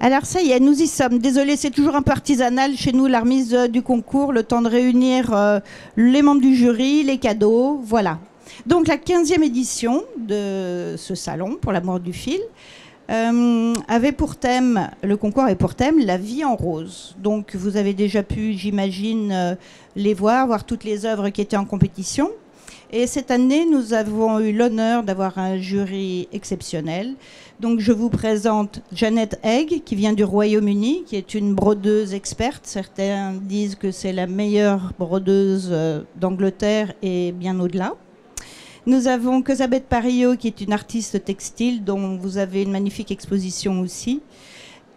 Alors ça y est, nous y sommes. Désolée, c'est toujours un peu artisanal chez nous, la remise du concours, le temps de réunir les membres du jury, les cadeaux, voilà. Donc la 15e édition de ce salon, pour l'amour du fil, avait pour thème, le concours avait pour thème la vie en rose. Donc vous avez déjà pu, j'imagine, les voir toutes les œuvres qui étaient en compétition. Et cette année, nous avons eu l'honneur d'avoir un jury exceptionnel. Donc je vous présente Janet Egg, qui vient du Royaume-Uni, qui est une brodeuse experte. Certains disent que c'est la meilleure brodeuse d'Angleterre et bien au-delà. Nous avons Cosabeth Parillo, qui est une artiste textile, dont vous avez une magnifique exposition aussi.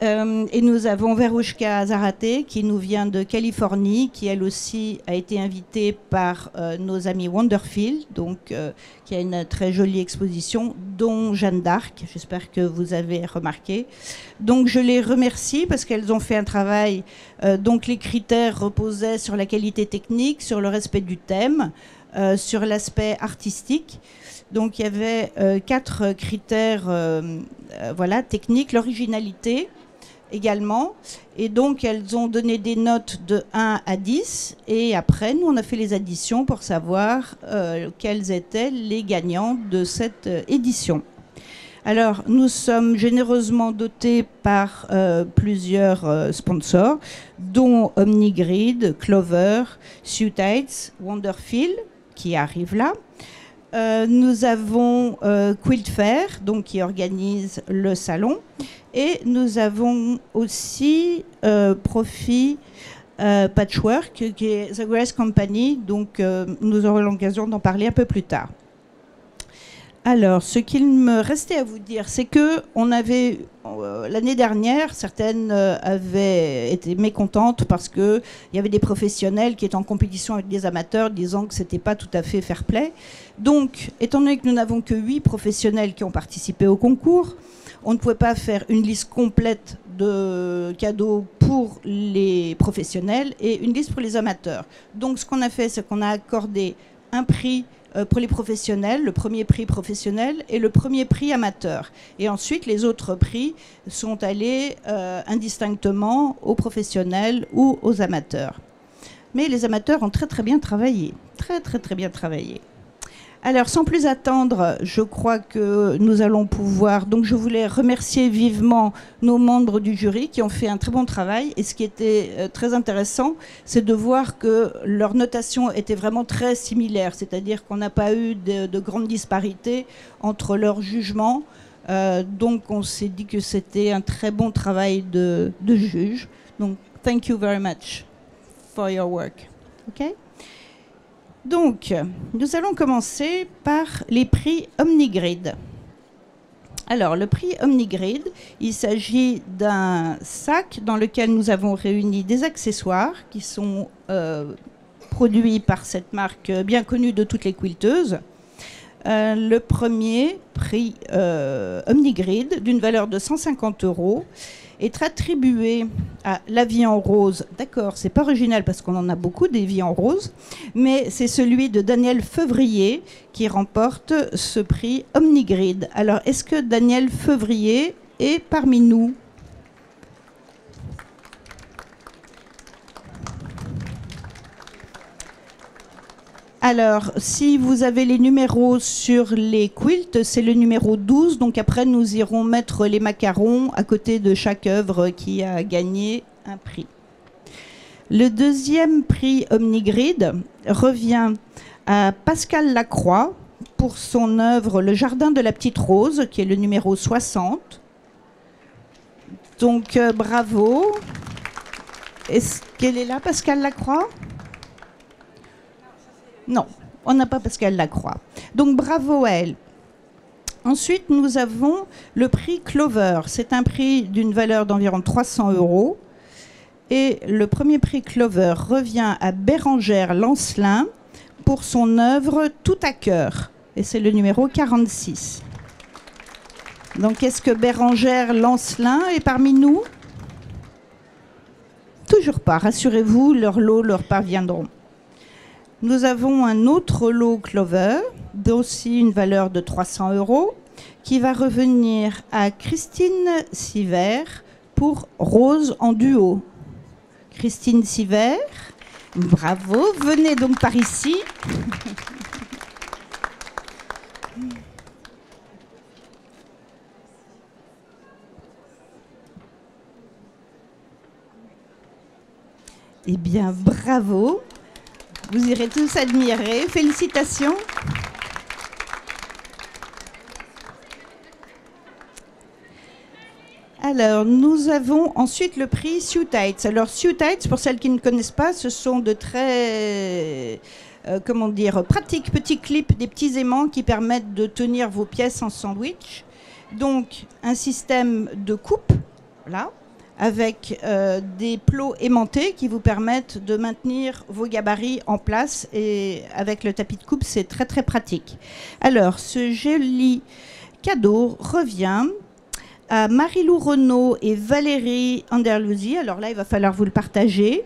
Et nous avons Veroushka Zarate, qui nous vient de Californie, qui elle aussi a été invitée par nos amis Wonderfield, donc qui a une très jolie exposition, dont Jeanne d'Arc, j'espère que vous avez remarqué. Donc je les remercie parce qu'elles ont fait un travail, donc les critères reposaient sur la qualité technique, sur le respect du thème, sur l'aspect artistique. Donc il y avait 4 critères voilà, techniques, l'originalité également, et donc elles ont donné des notes de 1 à 10, et après nous on a fait les additions pour savoir quels étaient les gagnants de cette édition. Alors nous sommes généreusement dotés par plusieurs sponsors, dont Omnigrid, Clover, Suitites, Wonderfield, qui arrive là. Nous avons Quilt Fair, donc qui organise le salon, et nous avons aussi Profi Patchwork, qui est The Grace Company, donc nous aurons l'occasion d'en parler un peu plus tard. Alors, ce qu'il me restait à vous dire, c'est que on avait l'année dernière, certaines avaient été mécontentes parce que il y avait des professionnels qui étaient en compétition avec des amateurs, disant que c'était pas tout à fait fair play. Donc, étant donné que nous n'avons que 8 professionnels qui ont participé au concours, on ne pouvait pas faire une liste complète de cadeaux pour les professionnels et une liste pour les amateurs. Donc, ce qu'on a fait, c'est qu'on a accordé un prix pour les professionnels, le premier prix professionnel et le premier prix amateur. Et ensuite, les autres prix sont allés indistinctement aux professionnels ou aux amateurs. Mais les amateurs ont très très bien travaillé. Très bien travaillé. Alors, sans plus attendre, je crois que nous allons pouvoir... Donc, je voulais remercier vivement nos membres du jury qui ont fait un très bon travail. Et ce qui était très intéressant, c'est de voir que leur notation était vraiment très similaire. C'est-à-dire qu'on n'a pas eu de grandes disparités entre leurs jugements. Donc, on s'est dit que c'était un très bon travail de juge. Donc, thank you very much for your work. OK ? Donc, nous allons commencer par les prix Omnigrid. Alors, le prix Omnigrid, il s'agit d'un sac dans lequel nous avons réuni des accessoires qui sont produits par cette marque bien connue de toutes les quilteuses. Le premier prix Omnigrid, d'une valeur de 150 €, est attribué à La Vie en Rose. D'accord, c'est pas original parce qu'on en a beaucoup des vies en rose, mais c'est celui de Daniel Feuvrier qui remporte ce prix Omnigrid. Alors, est-ce que Daniel Feuvrier est parmi nous ? Alors, si vous avez les numéros sur les quilts, c'est le numéro 12. Donc après, nous irons mettre les macarons à côté de chaque œuvre qui a gagné un prix. Le deuxième prix Omnigrid revient à Pascal Lacroix pour son œuvre Le Jardin de la Petite Rose, qui est le numéro 60. Donc, bravo. Est-ce qu'elle est là, Pascal Lacroix ? Non, on n'a pas Pascal Lacroix. Donc bravo à elle. Ensuite, nous avons le prix Clover. C'est un prix d'une valeur d'environ 300 €. Et le premier prix Clover revient à Bérangère Lancelin pour son œuvre Tout à cœur. Et c'est le numéro 46. Donc est-ce que Bérangère Lancelin est parmi nous ? Toujours pas. Rassurez-vous, leurs lots leur parviendront. Nous avons un autre lot Clover, d'aussi une valeur de 300 €, qui va revenir à Christine Siver pour Rose en duo. Christine Siver, bravo. Venez donc par ici. Eh bien, bravo. Vous irez tous admirer. Félicitations. Alors, nous avons ensuite le prix Suitites. Alors, Suitites, pour celles qui ne connaissent pas, ce sont de très, pratiques petits clips, des petits aimants qui permettent de tenir vos pièces en sandwich. Donc, un système de coupe, là, avec des plots aimantés qui vous permettent de maintenir vos gabarits en place. Et avec le tapis de coupe, c'est très, très pratique. Alors, ce joli cadeau revient à Marie-Lou Renaud et Valérie Anderluzzi. Alors là, il va falloir vous le partager.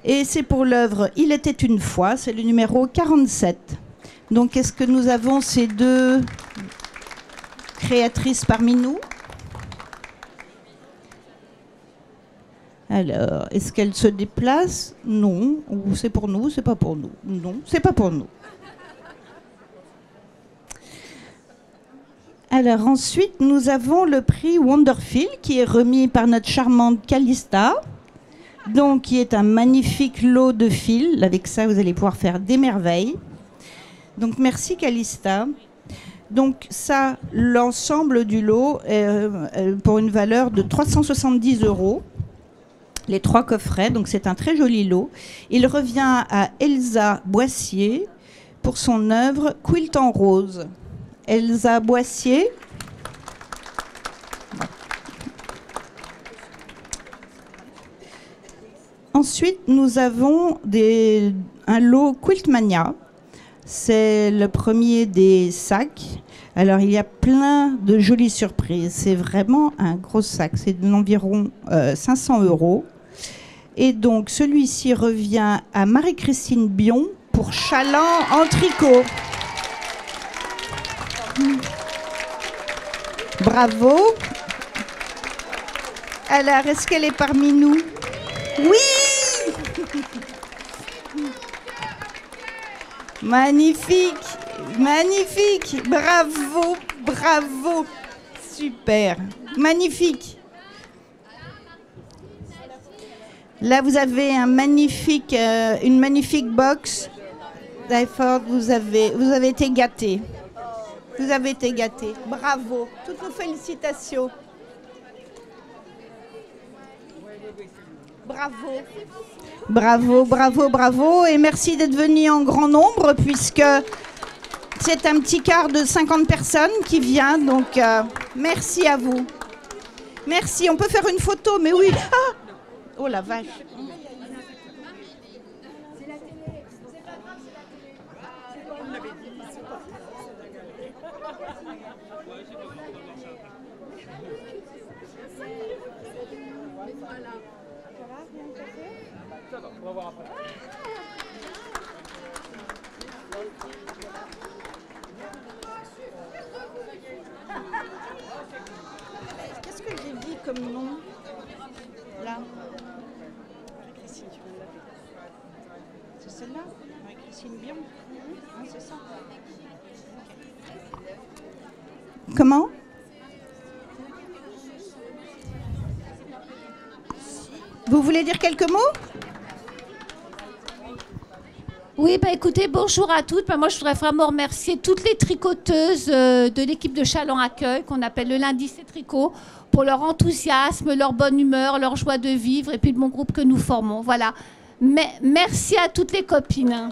Et c'est pour l'œuvre Il était une fois, c'est le numéro 47. Donc, est-ce que nous avons ces deux créatrices parmi nous? Alors, est-ce qu'elles se déplacent? Non. Ou c'est pour nous? C'est pas pour nous. Non, c'est pas pour nous. Alors ensuite, nous avons le prix Wonderfeel qui est remis par notre charmante Calista, donc qui est un magnifique lot de fils. Avec ça, vous allez pouvoir faire des merveilles. Donc merci Calista. Donc ça, l'ensemble du lot est pour une valeur de 370 €. Les 3 coffrets, donc c'est un très joli lot. Il revient à Elsa Boissier pour son œuvre Quilt en rose. Elsa Boissier. Ensuite, nous avons un lot Quiltmania. C'est le premier des sacs. Alors, il y a plein de jolies surprises. C'est vraiment un gros sac. C'est d'environ 500 €. Et donc, celui-ci revient à Marie-Christine Bion pour Chaland en tricot. Bravo. Alors, est-ce qu'elle est parmi nous? Oui. Magnifique, magnifique. Bravo, bravo. Super, magnifique. Là, vous avez une magnifique box. D'accord, vous avez été gâtés. Vous avez été gâtés. Bravo. Toutes nos félicitations. Bravo. Bravo, bravo, bravo. Et merci d'être venus en grand nombre puisque c'est un petit quart de 50 personnes qui vient. Donc, merci à vous. Merci. On peut faire une photo, mais oui. Ah, oh la vache. On va voir après. Qu'est-ce que j'ai dit comme nom? Là. Marie-Christine, tu veux l'appeler? C'est celle-là? Marie-Christine Bion? Oui, c'est ça. Comment? Vous voulez dire quelques mots? Oui, écoutez, bonjour à toutes. Moi, je voudrais vraiment remercier toutes les tricoteuses de l'équipe de Chaland Accueil, qu'on appelle le lundi c'est tricot, pour leur enthousiasme, leur bonne humeur, leur joie de vivre, et puis le bon groupe que nous formons. Voilà. Mais merci à toutes les copines.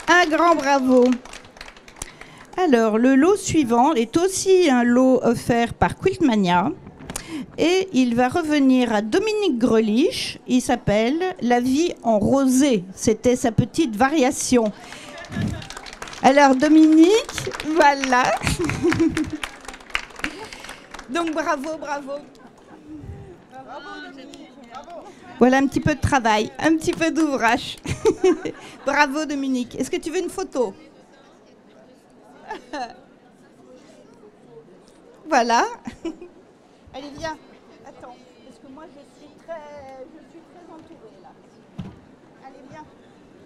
Un grand bravo. Alors, le lot suivant est aussi un lot offert par Quiltmania. Et il va revenir à Dominique Grelich. Il s'appelle La vie en rosé. C'était sa petite variation. Alors, Dominique, voilà. Donc, bravo, bravo. Voilà un petit peu de travail, un petit peu d'ouvrage. Bravo, Dominique. Est-ce que tu veux une photo? Voilà. Allez, viens. Attends, parce que moi, je suis très entourée, là. Allez, viens.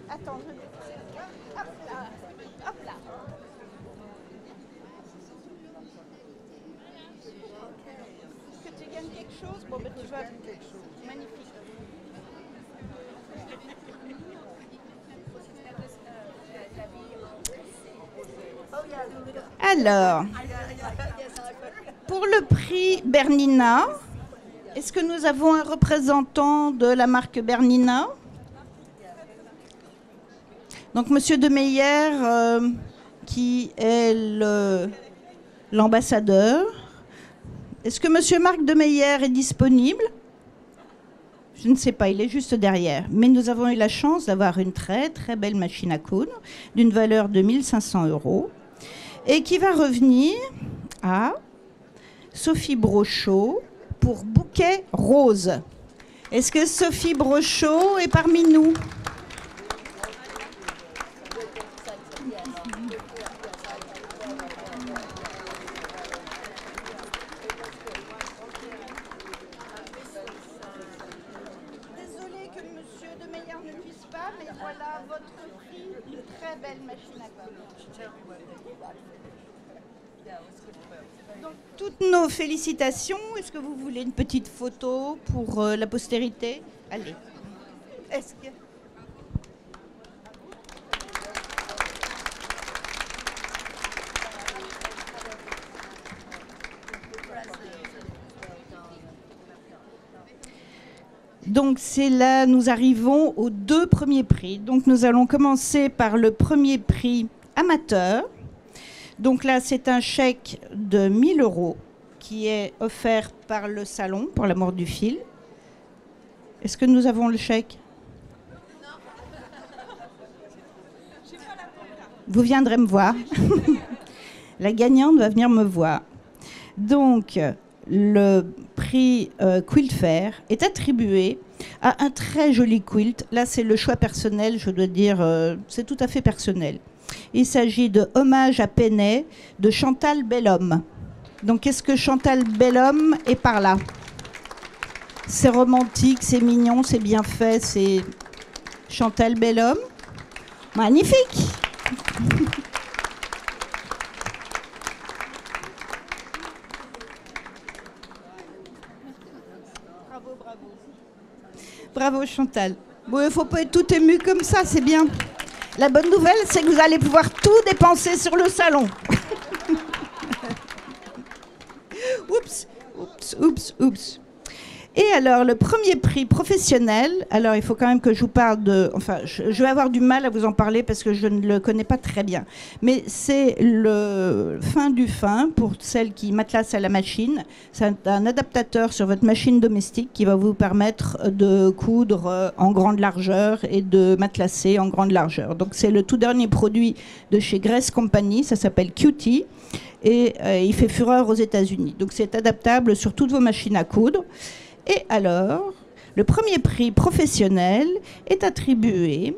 Attends, je vais... Hop là. Hop là. Est-ce que tu gagnes quelque chose? Bon, ben, tu vas... Magnifique. Alors, pour le prix Bernina, est-ce que nous avons un représentant de la marque Bernina? Donc, Monsieur de Meyer, qui est l'ambassadeur. Est-ce que Monsieur Marc de Meyer est disponible? Je ne sais pas, il est juste derrière. Mais nous avons eu la chance d'avoir une très très belle machine à coudre d'une valeur de 1 500 € et qui va revenir à Sophie Brochot pour Bouquet Rose. Est-ce que Sophie Brochot est parmi nous? Désolée que Monsieur de Meyer ne puisse pas, mais voilà votre prix, une très belle machine à coudre. Donc, toutes nos félicitations. Est-ce que vous voulez une petite photo pour la postérité? Allez. Est-ce que... Donc c'est là, nous arrivons aux 2 premiers prix. Donc nous allons commencer par le premier prix amateur. Donc là, c'est un chèque de 1 000 € qui est offert par le salon, pour l'amour du fil. Est-ce que nous avons le chèque? Vous viendrez me voir. La gagnante va venir me voir. Donc, le prix Quilt Fair est attribué à un très joli quilt. Là, c'est le choix personnel, je dois dire, c'est tout à fait personnel. Il s'agit de Hommage à Penney de Chantal Bellhomme. Donc, qu'est-ce que Chantal Bellhomme est par là? C'est romantique, c'est mignon, c'est bien fait, c'est Chantal Bellhomme. Magnifique! Bravo, bravo. Bravo Chantal. Bon, il ne faut pas être tout ému comme ça, c'est bien. La bonne nouvelle, c'est que vous allez pouvoir tout dépenser sur le salon. Oups, oups, oups, oups. Et alors, le premier prix professionnel, alors il faut quand même que je vous parle de... Enfin, je vais avoir du mal à vous en parler parce que je ne le connais pas très bien. Mais c'est le fin du fin pour celles qui matelassent à la machine. C'est un adaptateur sur votre machine domestique qui va vous permettre de coudre en grande largeur et de matelasser en grande largeur. Donc c'est le tout dernier produit de chez Grace Company, ça s'appelle Cutie. Et il fait fureur aux États-Unis. Donc c'est adaptable sur toutes vos machines à coudre. Et alors, le premier prix professionnel est attribué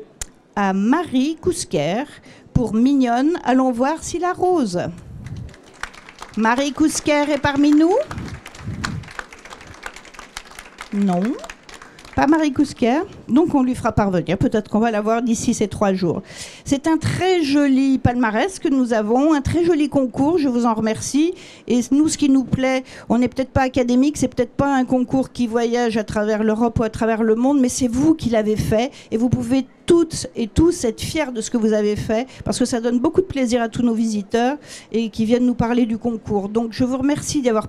à Marie Cousquer pour Mignonne, allons voir si la rose. Marie Cousquer est parmi nous? Non, pas Marie Cousquer. Donc on lui fera parvenir. Peut-être qu'on va la voir d'ici ces 3 jours. C'est un très joli palmarès que nous avons, un très joli concours, je vous en remercie. Et nous, ce qui nous plaît, on n'est peut-être pas académique, c'est peut-être pas un concours qui voyage à travers l'Europe ou à travers le monde, mais c'est vous qui l'avez fait. Et vous pouvez toutes et tous être fiers de ce que vous avez fait, parce que ça donne beaucoup de plaisir à tous nos visiteurs et qui viennent nous parler du concours. Donc je vous remercie d'y avoir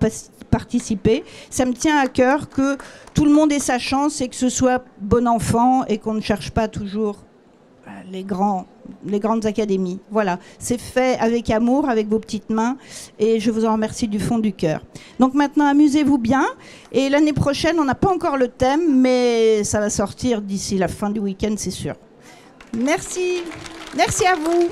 participé. Ça me tient à cœur que tout le monde ait sa chance et que ce soit bon enfant et qu'on ne cherche pas toujours les grandes académies. Voilà, c'est fait avec amour, avec vos petites mains, et je vous en remercie du fond du cœur. Donc maintenant, amusez-vous bien, et l'année prochaine, on n'a pas encore le thème, mais ça va sortir d'ici la fin du week-end, c'est sûr. Merci, merci à vous.